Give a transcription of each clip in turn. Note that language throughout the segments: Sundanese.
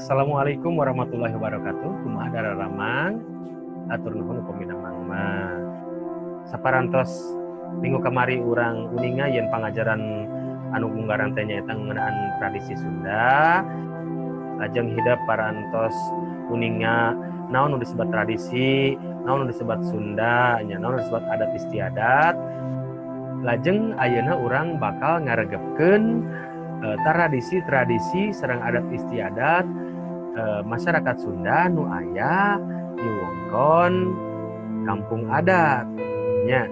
Assalamualaikum warahmatullahi wabarakatuh. Kumaha dararamang atur nuhun upami mangma. Saparantos minggu kamari urang uninga yen pangajaran anu munggaran teh nyaeta ngeunaan tradisi Sunda. Lajeng hidap parantos uninga naon nu disebut tradisi, naon nu disebut Sunda, nya naon nu disebut adat istiadat. Lajeng ayeuna urang bakal ngaregepkeun tradisi-tradisi sareng adat istiadat masyarakat Sunda nu aya di wewengkon kampung adat nya.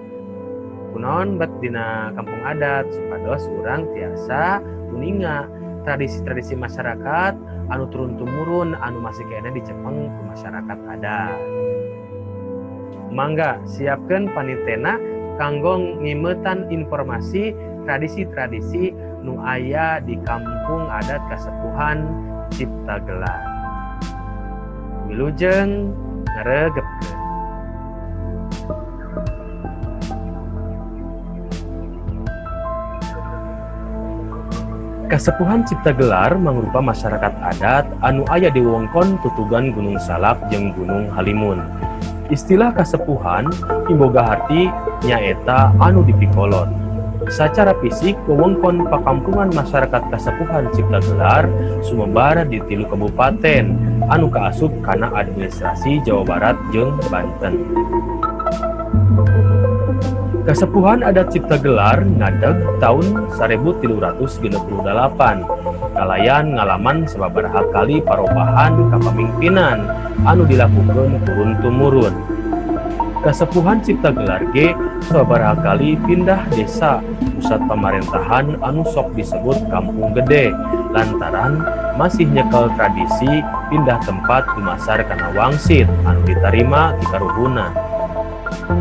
Kunaon bet dina kampung adat supados urang tiasa uninga tradisi-tradisi masyarakat anu turun-temurun anu masih kena dicepeng ku masyarakat adat. Mangga siapkeun panitena kanggo ngimeutan informasi tradisi-tradisi nu aya di kampung adat Kasepuhan Ciptagelar. Wilujeng ngaregepkeun. Kasepuhan Ciptagelar mangrupa masyarakat adat anu aya di wewengkon tutugan Gunung Salak jeung Gunung Halimun. Istilah kasepuhan imboga harti nyaeta anu dipikolon. Sacara fisik, wewengkon pakampungan masyarakat Kasepuhan Ciptagelar sumebar di 3 kabupaten anu kaasup kana administrasi Jawa Barat jeung Banten. Kasepuhan adat Ciptagelar ngadeg tahun 1368 kalayan ngalaman sababaraha kali parobahan kapamingpinan anu dilakukeun turun-tumurun. Kasepuhan Ciptagelar ge sababaraha kali pindah desa pusat pamarentahan anu sok disebut Kampung Gede lantaran masih nyekel tradisi pindah tempat dumasar kana wangsit anu ditarima ti karuhuna.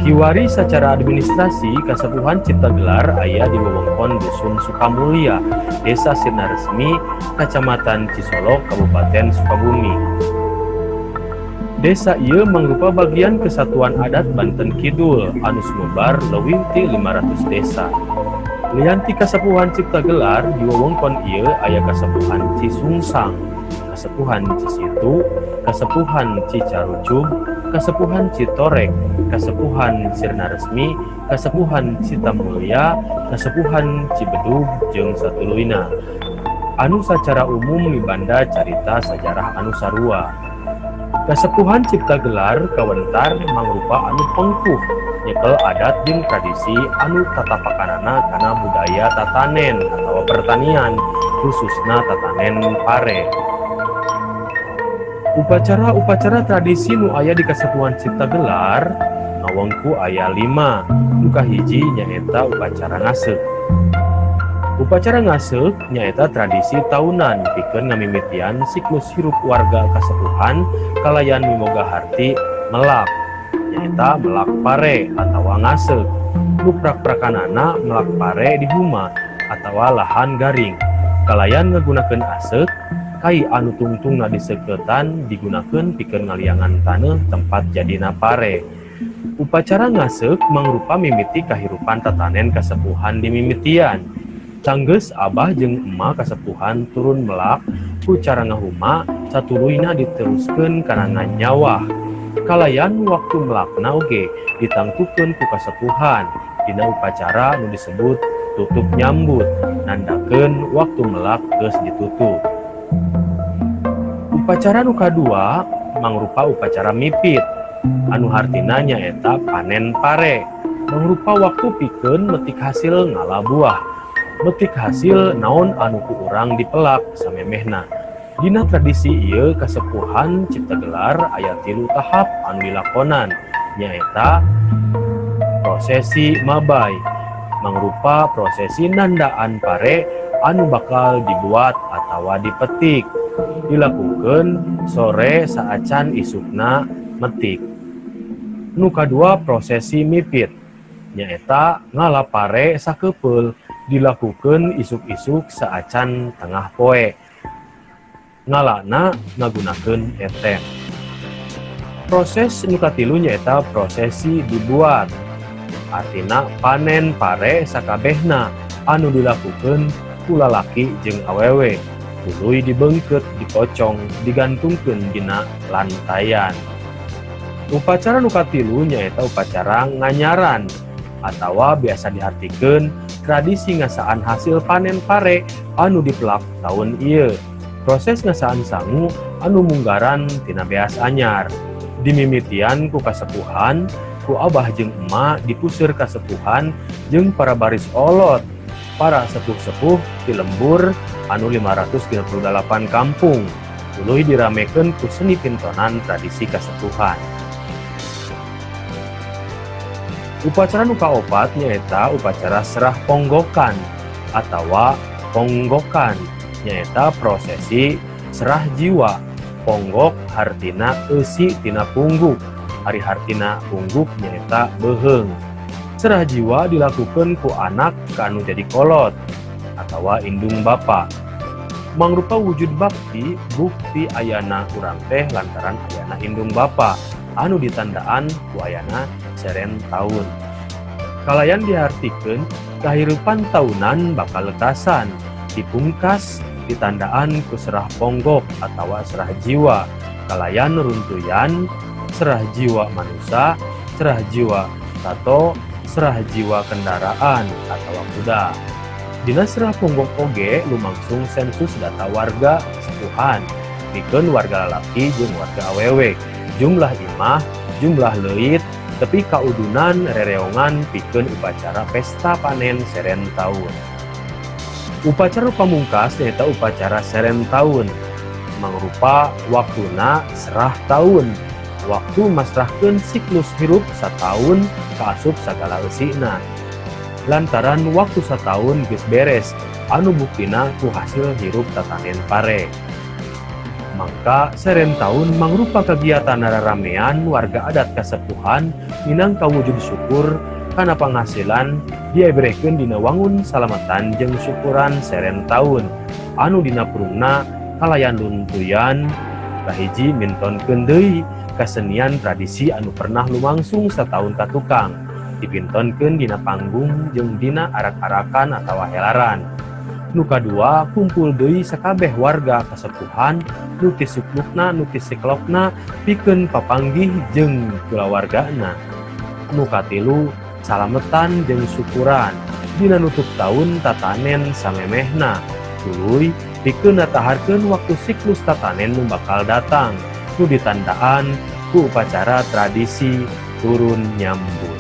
Kiwari secara administrasi Kasepuhan Ciptagelar aya di wewengkon Dusun Sukamulya, Desa Sirna Resmi, Kacamatan Cisolok, Kabupaten Sukabumi. Desa ieu mangrupa bagian Kesatuan Adat Banten Kidul anu sumebar leuwih ti 500 desa. Lian ti Kasepuhan Ciptagelar di wewengkon ieu aya Kasepuhan Cisungsang, Kasepuhan Cisitu, Kasepuhan Cicarucug, Kasepuhan Citorek, Kasepuhan Sirna Resmi, Kasepuhan Citamulya, Kasepuhan Cibedug jeung satuluyna. Anu sacara umum mibanda carita sajarah anu sarua. Kasepuhan Ciptagelar kawentar mangrupa anu pengkuh nyekel adat jeung tradisi anu tatapakanana kana budaya tatanen atawa pertanian khususna tatanen pare. Upacara-upacara tradisi nu aya di Kasepuhan Ciptagelar ngawengku aya 5. Nu kahiji nyaeta upacara ngaseuk. Upacara ngaseuk nyaeta tradisi tahunan pikeun ngamimitian siklus hirup warga Kasepuhan kalayan mimoga harti melak nyaeta melak pare atawa ngaseuk. Nu prak-prakanana melak pare di huma atawa lahan garing. Kalayan ngagunakeun aseuk kai anu tungtungna diseuketan digunakeun pikeun ngaliangan taneuh tempat jadina pare. Upacara ngaseuk mangrupa mimiti kahirupan tatanen Kasepuhan di mimitian. Canggeus abah jeung emma Kasepuhan turun melak ku cara ngahuma satuluyna diteruskeun kana nganyawah. Kalayan waktu melakna oge ditangtukeun ku Kasepuhan dina upacara nu disebut tutup nyambut nandakeun waktu melak geus ditutup. Upacara nu kadua mangrupa upacara mipit anu hartina nyaeta panen pare. Mangrupa waktu pikeun metik hasil ngala buah. Metik hasil naon anu ku urang dipelak samemehna. Dina tradisi ieu Kasepuhan Ciptagelar aya 3 tahap anu dilakonan nyaeta prosesi mabai mangrupa prosesi nandaan pare anu bakal dibuat atawa dipetik. Dilakukeun sore saacan isukna metik. Nu kadua prosesi mipit nyaeta ngala pare sakepeul dilakukeun isuk-isuk saacan tengah poe. Ngalana ngagunakeun eten. Proses nu katilu nyaeta prosesi dibuat. Artina panen pare sakabehna anu dilakukeun ku lalaki jeung awewe. tuluy dibengket, dikocong, digantungkeun dina lantaian. Upacara nu katilu nyaeta upacara nganyaran atawa biasa diartikeun tradisi ngasaan hasil panen pare anu dipelak tahun ieu. Proses ngasaan sangu anu munggaran tina beas anyar. Dimimitian ku kasepuhan, ku abah jeung emak dipuseur kasepuhan jeung para baris olot. Para sepuh-sepuh di lembur anu 538 kampung. Tuluy diramekeun ku seni pintonan tradisi kasepuhan. Upacara nu kaopat nyaeta upacara serah ponggokan atawa ponggokan nyaeta prosesi serah jiwa. Ponggok hartina eusi tina pungguk. Ari hartina pungguk nyaeta beheung. Serah jiwa dilakukan ku anak kanu jadi kolot atawa indung bapa. Mangrupa wujud bakti bukti ayana urang teh lantaran ayana indung bapa anu ditandaan ku ayana seren taun. Kalayan diartikeun kahirupan taunan bakal lekasan, dipungkas ditandaan ku serah ponggok atawa serah jiwa. Kalayan runtuyan serah jiwa manusia, serah jiwa tato, serah jiwa kendaraan atawa kuda. Dina serah ponggok oge lumangsung sensus data warga sepuhan, pikeun warga lalaki jeung warga awewe, jumlah imah, jumlah leuit, tepi kaudunan rereongan pikeun upacara pesta panen seren taun. Upacara pamungkas nyaeta upacara seren taun, mangrupa waktuna serah taun. Waktu masrahkeun siklus hirup sataun kaasup sagala eusina. Lantaran waktu sataun geus beres, anu buktina ku hasil hirup tatanen pare. Mangka seren taun mangrupa kegiatan raramean warga adat kasepuhan minangka wujud syukur kana panghasilan diebrehkeun dina wangun salamatan jeung syukuran seren taun anu dina purungna kalayan luntuyan kahiji mintonkeun deui kasenian tradisi anu pernah lumangsung sataun ka tukang dipintonkeun dina panggung jeung dina arak-arakan atawa helaran. Nu kadua kumpul deui sakabeh warga kasepuhan nu ti suklukna nu ti siklokna pikeun papanggih jeung kulawargana. Nu katilu salametan jeung syukuran dina nutup taun tatanen samemehna. Tuluy pikeun nataharkeun waktu siklus tatanen nu bakal datang nu ditandaan ku upacara tradisi turun nyambut.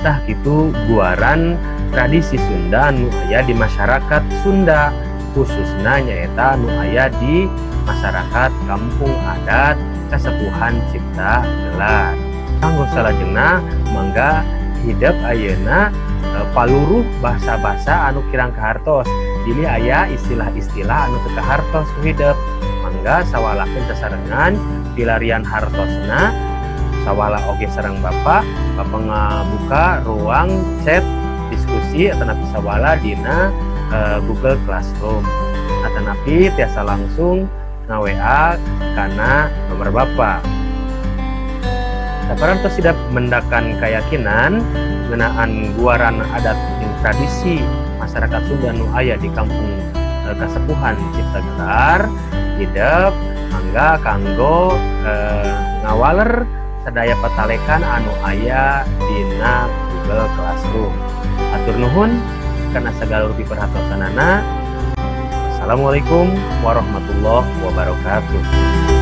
Tah kitu guaran tradisi Sunda nu aya di masyarakat Sunda, khususna nyaeta nu aya di masyarakat kampung adat Kasepuhan Cipta Gelar. Kanggo salajengna mangga hideuk ayeuna paluruh basa-basa anu kirang kahartos. Dili aya istilah-istilah anu teu kahartos ku hideuk. Mangga sawalakeun sasarengan pilarian hartosna sawala oge sareng Bapak ngabuka ruang chat diskusi atanapi sawala dina Google Classroom. Atanapi tiasa langsung nga-WA kana nomor Bapak. Saparantos sidap mendakan keyakinan ngeunaan guaran adat jeung tradisi masyarakat Sunda nu aya di kampung Kasepuhan Cipta Gelar hideuk mangga kanggo ngawaler sadaya patalekan anu aya dina Google Classroom. Atur nuhun kana sagala rupi perhatosanana. Assalamualaikum warahmatullahi wabarakatuh.